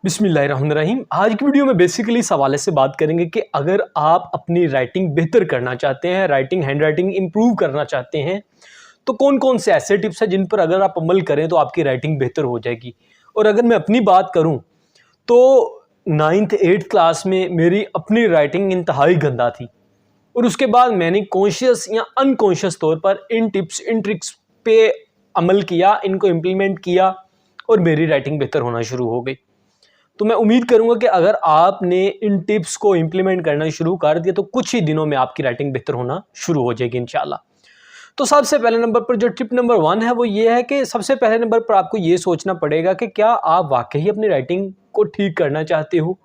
बिस्मिल्लाहिर्रहमानिर्रहीम। आज की वीडियो में बेसिकली इस हवाले से बात करेंगे कि अगर आप अपनी राइटिंग बेहतर करना चाहते हैं, राइटिंग हैंड राइटिंग इम्प्रूव करना चाहते हैं, तो कौन कौन से ऐसे टिप्स हैं जिन पर अगर आप अमल करें तो आपकी राइटिंग बेहतर हो जाएगी। और अगर मैं अपनी बात करूं तो 9th 8th क्लास में मेरी अपनी राइटिंग इंतहाई गंदा थी और उसके बाद मैंने कॉन्शियस या अनकॉन्शियस तौर पर इन टिप्स इन ट्रिक्स पे अमल किया, इनको इम्प्लीमेंट किया और मेरी राइटिंग बेहतर होना शुरू हो गई। तो मैं उम्मीद करूंगा कि अगर आपने इन टिप्स को इम्प्लीमेंट करना शुरू कर दिया तो कुछ ही दिनों में आपकी राइटिंग बेहतर होना शुरू हो जाएगी इंशाल्लाह। तो सबसे पहले नंबर पर जो टिप नंबर 1 है वो ये है कि सबसे पहले नंबर पर आपको ये सोचना पड़ेगा कि क्या आप वाकई अपनी राइटिंग को ठीक करना चाहते हो।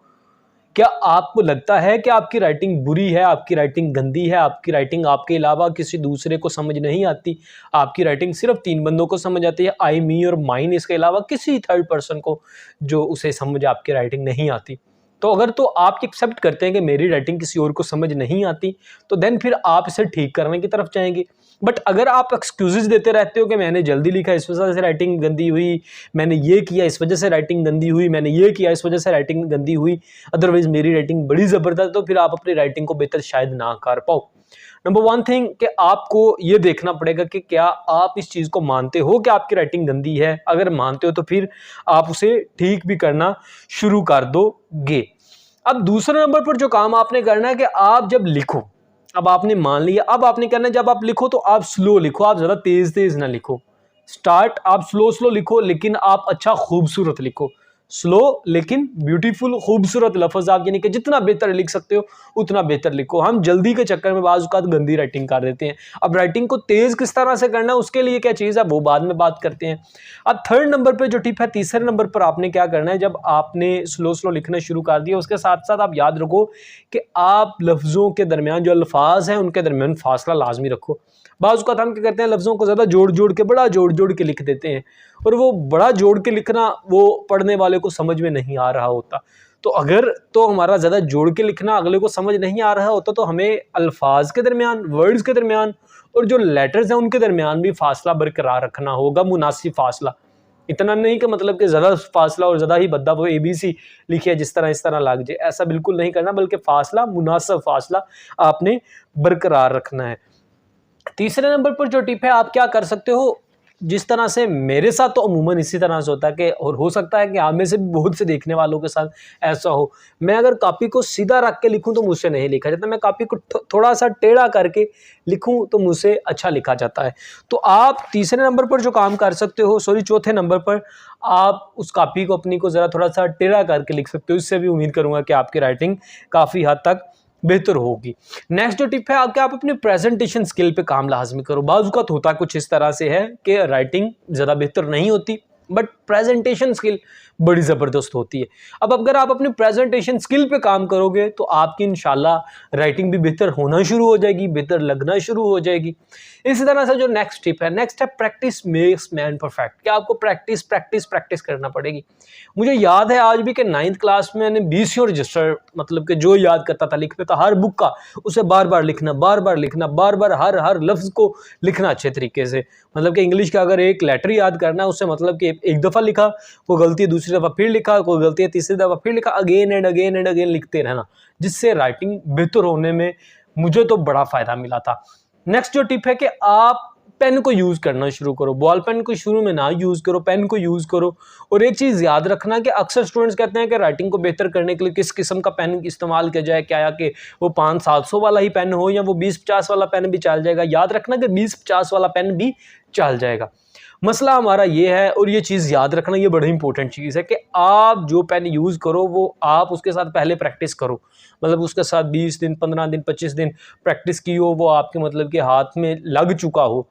क्या आपको लगता है कि आपकी राइटिंग बुरी है, आपकी राइटिंग गंदी है, आपकी राइटिंग आपके अलावा किसी दूसरे को समझ नहीं आती, आपकी राइटिंग सिर्फ 3 बंदों को समझ आती है, आई, मी और माइन, इसके अलावा किसी थर्ड पर्सन को जो उसे समझ आपकी राइटिंग नहीं आती। तो अगर तो आप एक्सेप्ट करते हैं कि मेरी राइटिंग किसी और को समझ नहीं आती तो देन फिर आप इसे ठीक करने की तरफ जाएंगे। बट अगर आप एक्सक्यूजेस देते रहते हो कि मैंने जल्दी लिखा इस वजह से राइटिंग गंदी हुई, मैंने ये किया इस वजह से राइटिंग गंदी हुई, मैंने ये किया इस वजह से राइटिंग गंदी हुई, अदरवाइज मेरी राइटिंग बड़ी ज़बरदस्त, तो फिर आप अपनी राइटिंग को बेहतर शायद ना कर पाओ। नंबर 1 थिंग कि आपको ये देखना पड़ेगा कि क्या आप इस चीज़ को मानते हो कि आपकी राइटिंग गंदी है। अगर मानते हो तो फिर आप उसे ठीक भी करना शुरू कर दोगे। अब दूसरे नंबर पर जो काम आपने करना है कि आप जब लिखो, अब आपने मान लिया, अब आपने करना है जब आप लिखो तो आप स्लो लिखो, आप ज़्यादा तेज़ ना लिखो। स्टार्ट आप स्लो लिखो लेकिन आप अच्छा खूबसूरत लिखो। स्लो लेकिन ब्यूटीफुल, खूबसूरत लफ्ज़ आप यानी कि जितना बेहतर लिख सकते हो उतना बेहतर लिखो। हम जल्दी के चक्कर में बाज़ औक़ात गंदी राइटिंग कर देते हैं। अब राइटिंग को तेज़ किस तरह से करना है उसके लिए क्या चीज़ है वो बाद में बात करते हैं। अब थर्ड नंबर पे जो टिप है, तीसरे नंबर पर आपने क्या करना है, जब आपने स्लो लिखना शुरू कर दिया उसके साथ साथ आप याद रखो कि आप लफ्ज़ों के दरमियान जो अल्फाज हैं उनके दरमियान फासला लाजमी रखो। बाज़ औक़ात हम क्या करते हैं, लफ्ज़ों को ज़्यादा जोड़ के बड़ा जोड़ के लिख देते हैं और वो बड़ा जोड़ के लिखना वो पढ़ने वाले को समझ में नहीं आ रहा होता। तो अगर तो हमारा ज़्यादा जोड़ के लिखना अगले को समझ नहीं आ रहा होता तो हमें अल्फाज के दरमियान, वर्ड्स के दरमियान और जो लेटर्स हैं उनके दरमियान भी फासला बरकरार रखना होगा, मुनासिब फासला। इतना नहीं कि मतलब कि ज़्यादा फासला और ज़्यादा ही भद्दा वो ABC लिखिए जिस तरह इस तरह लग जाए, ऐसा बिल्कुल नहीं करना, बल्कि फासला, मुनासिब फासला आपने बरकरार रखना है। तीसरे नंबर पर जो टिप है, आप क्या कर सकते हो, जिस तरह से मेरे साथ तो अमूमन इसी तरह से होता है कि, और हो सकता है कि आप में से भी बहुत से देखने वालों के साथ ऐसा हो, मैं अगर कॉपी को सीधा रख के लिखूं तो मुझसे नहीं लिखा जाता, मैं कॉपी को थोड़ा सा टेढ़ा करके लिखूं तो मुझसे अच्छा लिखा जाता है। तो आप तीसरे नंबर पर जो काम कर सकते हो, चौथे नंबर पर आप उस कॉपी को अपनी को ज़रा थोड़ा सा टेढ़ा करके लिख सकते हो। इससे भी उम्मीद करूँगा कि आपकी राइटिंग काफ़ी हद तक बेहतर होगी। नेक्स्ट जो टिप है, आप अपने प्रेजेंटेशन स्किल पे काम लाजमी करो। बाज़ होता कुछ इस तरह से है कि राइटिंग ज़्यादा बेहतर नहीं होती बट प्रेजेंटेशन स्किल बड़ी ज़बरदस्त होती है। अब अगर आप अपने प्रेजेंटेशन स्किल पे काम करोगे तो आपकी इंशाल्लाह राइटिंग भी बेहतर होना शुरू हो जाएगी, बेहतर लगना शुरू हो जाएगी। इसी तरह से जो नेक्स्ट टिप है, नेक्स्ट है प्रैक्टिस मेक्स मैन परफेक्ट। क्या आपको प्रैक्टिस करना पड़ेगी। मुझे याद है आज भी कि 9th क्लास में मैंने BCO रजिस्टर, मतलब कि जो याद करता था लिख लेता, हर बुक का उसे बार बार लिखना, बार बार हर लफ्ज़ को लिखना अच्छे तरीके से। मतलब कि इंग्लिश का अगर एक लेटर याद करना है उससे मतलब कि एक दफ़ा लिखा, कोई गलती दूसरी दफ़ा फिर लिखा, कोई गलती है तीसरी दफ़ा फिर लिखा, अगेन एंड अगेन लिखते रहना, जिससे राइटिंग बेहतर होने में मुझे तो बड़ा फ़ायदा मिला था। नेक्स्ट जो टिप है कि आप पेन को यूज़ करना शुरू करो। बॉल पेन को शुरू में ना यूज़ करो, पेन को यूज़ करो। और एक चीज़ याद रखना कि अक्सर स्टूडेंट्स कहते हैं कि राइटिंग को बेहतर करने के लिए किस किस्म का पेन इस्तेमाल किया जाए, क्या कि वो 500-700 वाला ही पेन हो या वो 20-50 वाला पेन भी चल जाएगा। याद रखना कि 20-50 वाला पेन भी चल जाएगा। मसला हमारा ये है, और ये चीज़ याद रखना, ये बड़ी इंपॉर्टेंट चीज़ है कि आप जो पेन यूज़ करो वो आप उसके साथ पहले प्रैक्टिस करो। मतलब उसके साथ 20 दिन, 15 दिन, 25 दिन प्रैक्टिस की हो, वो आपके मतलब के हाथ में लग चुका हो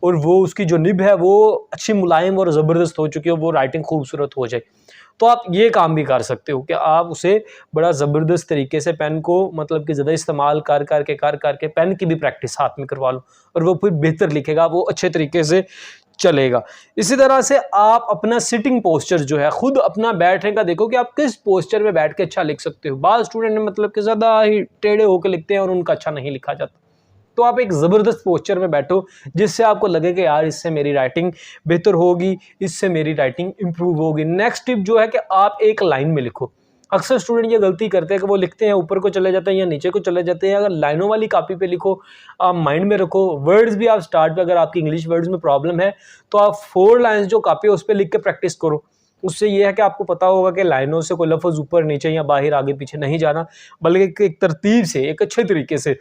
और वो उसकी जो निब है वो अच्छी मुलायम और ज़बरदस्त हो चुकी हो, वो राइटिंग खूबसूरत हो जाए। तो आप ये काम भी कर सकते हो कि आप उसे बड़ा ज़बरदस्त तरीके से पेन को मतलब कि ज़्यादा इस्तेमाल कर करके पेन की भी प्रैक्टिस हाथ में करवा लो और वो फिर बेहतर लिखेगा, वो अच्छे तरीके से चलेगा। इसी तरह से आप अपना सिटिंग पोस्चर जो है, खुद अपना बैठने का देखो कि आप किस पोस्चर में बैठ के अच्छा लिख सकते हो। बाज़ स्टूडेंट मतलब कि ज़्यादा ही टेढ़े होकर लिखते हैं और उनका अच्छा नहीं लिखा जाता। तो आप एक ज़बरदस्त पोस्चर में बैठो जिससे आपको लगे कि यार इससे मेरी राइटिंग बेहतर होगी, इससे मेरी राइटिंग इंप्रूव होगी। नेक्स्ट टिप जो है कि आप एक लाइन में लिखो। अक्सर स्टूडेंट ये गलती करते हैं कि वो लिखते हैं, ऊपर को चले जाते हैं या नीचे को चले जाते हैं। अगर लाइनों वाली कॉपी पे लिखो, आप माइंड में रखो। वर्ड्स भी आप स्टार्ट पे, अगर आपकी इंग्लिश वर्ड्स में प्रॉब्लम है तो आप 4 लाइन्स जो कॉपी है उस पर लिख के प्रैक्टिस करो। उससे ये है कि आपको पता होगा कि लाइनों से कोई लफ्ज़ ऊपर नीचे या बाहर आगे पीछे नहीं जाना, बल्कि एक तरतीब से, एक अच्छे तरीके से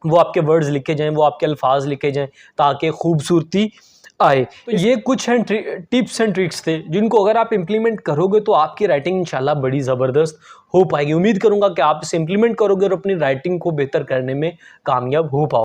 वो आपके वर्ड्स लिखे जाएं, वो आपके अल्फाज लिखे जाएं, ताकि खूबसूरती आए। तो ये कुछ हैं टिप्स एंड ट्रिक्स थे जिनको अगर आप इम्प्लीमेंट करोगे तो आपकी राइटिंग इंशाल्लाह बड़ी ज़बरदस्त हो पाएगी। उम्मीद करूंगा कि आप इसे इम्प्लीमेंट करोगे और अपनी राइटिंग को बेहतर करने में कामयाब हो पाओगे।